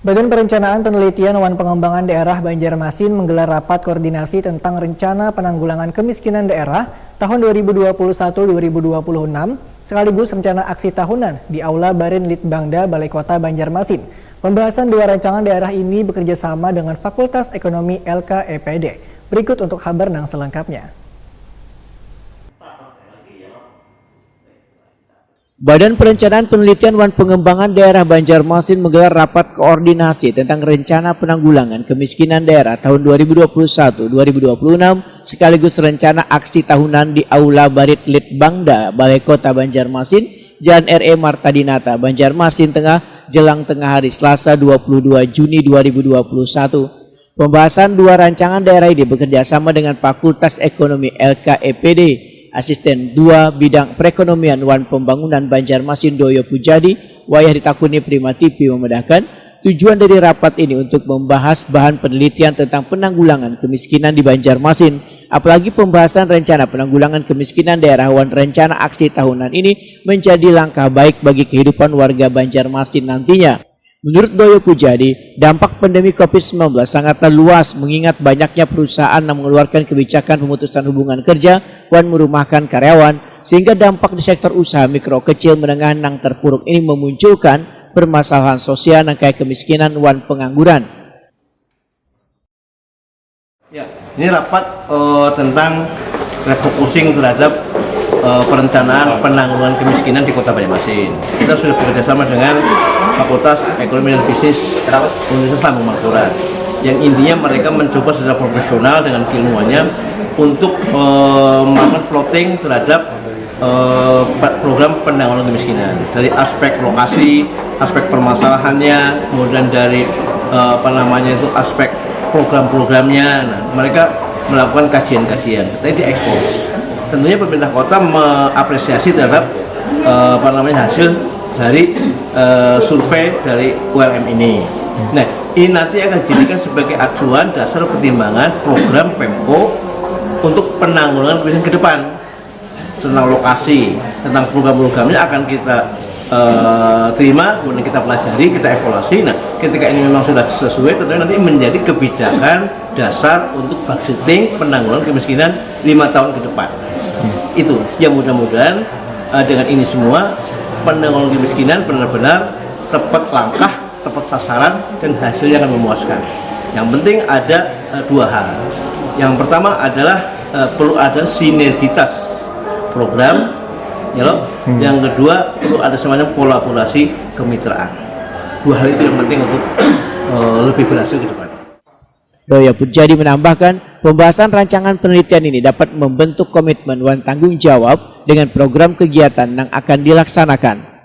Badan Perencanaan Penelitian Wan Pengembangan Daerah Banjarmasin menggelar rapat koordinasi tentang rencana penanggulangan kemiskinan daerah tahun 2021-2026 sekaligus rencana aksi tahunan di Aula Barin Litbangda Balai Kota Banjarmasin. Pembahasan dua rancangan daerah ini bekerja sama dengan Fakultas Ekonomi LKEPD. Berikut untuk kabar selengkapnya. Badan Perencanaan Penelitian Wan Pengembangan Daerah Banjarmasin menggelar rapat koordinasi tentang rencana penanggulangan kemiskinan daerah tahun 2021-2026 sekaligus rencana aksi tahunan di Aula Barit Litbangda Balai Kota Banjarmasin, Jalan RE Marta Dinata, Banjarmasin Tengah, jelang tengah hari Selasa 22 Juni 2021. Pembahasan dua rancangan daerah ini bekerja sama dengan Fakultas Ekonomi LKEPD. Asisten 2 Bidang Perekonomian Wan Pembangunan Banjarmasin Doyo Pujadi, Wayah Ditakuni Prima TV memedahkan tujuan dari rapat ini untuk membahas bahan penelitian tentang penanggulangan kemiskinan di Banjarmasin. Apalagi pembahasan rencana penanggulangan kemiskinan daerah Wan rencana aksi tahunan ini menjadi langkah baik bagi kehidupan warga Banjarmasin nantinya. Menurut Doyo Pujadi, dampak pandemi COVID-19 sangatlah luas mengingat banyaknya perusahaan yang mengeluarkan kebijakan pemutusan hubungan kerja dan merumahkan karyawan, sehingga dampak di sektor usaha mikro kecil menengah yang terpuruk ini memunculkan permasalahan sosial yang kayak kemiskinan dan pengangguran. Ya, ini rapat tentang refocusing terhadap perencanaan penanggulangan kemiskinan di Kota Banjarmasin. Kita sudah bekerjasama dengan Fakultas Ekonomi dan Bisnis Universitas Lambung Mangkurat, yang intinya mereka mencoba secara profesional dengan keilmuannya untuk melakukan plotting terhadap program penanggulangan kemiskinan dari aspek lokasi, aspek permasalahannya, kemudian dari aspek program-programnya. Nah, mereka melakukan kajian-kajian, tadi diekspos. Tentunya pemerintah kota mengapresiasi terhadap hasil dari survei dari ULM ini. Nah, ini nanti akan dijadikan sebagai acuan dasar pertimbangan program Pemko untuk penanggulangan kemiskinan ke depan. Tentang lokasi, tentang program-programnya akan kita terima, kemudian kita pelajari, kita evaluasi. Nah, ketika ini memang sudah sesuai, tentunya nanti menjadi kebijakan dasar untuk budgeting penanggulangan kemiskinan 5 tahun ke depan. Itu yang mudah-mudahan dengan ini semua penanggulangan kemiskinan benar-benar tepat langkah, tepat sasaran, dan hasilnya akan memuaskan. Yang penting ada dua hal. Yang pertama adalah perlu ada sinergitas program, ya loh. Yang kedua perlu ada semacam kolaborasi kemitraan. Dua hal itu yang penting untuk lebih berhasil ke depan. Doyo Pujadi menambahkan, pembahasan rancangan penelitian ini dapat membentuk komitmen dan tanggung jawab dengan program kegiatan yang akan dilaksanakan.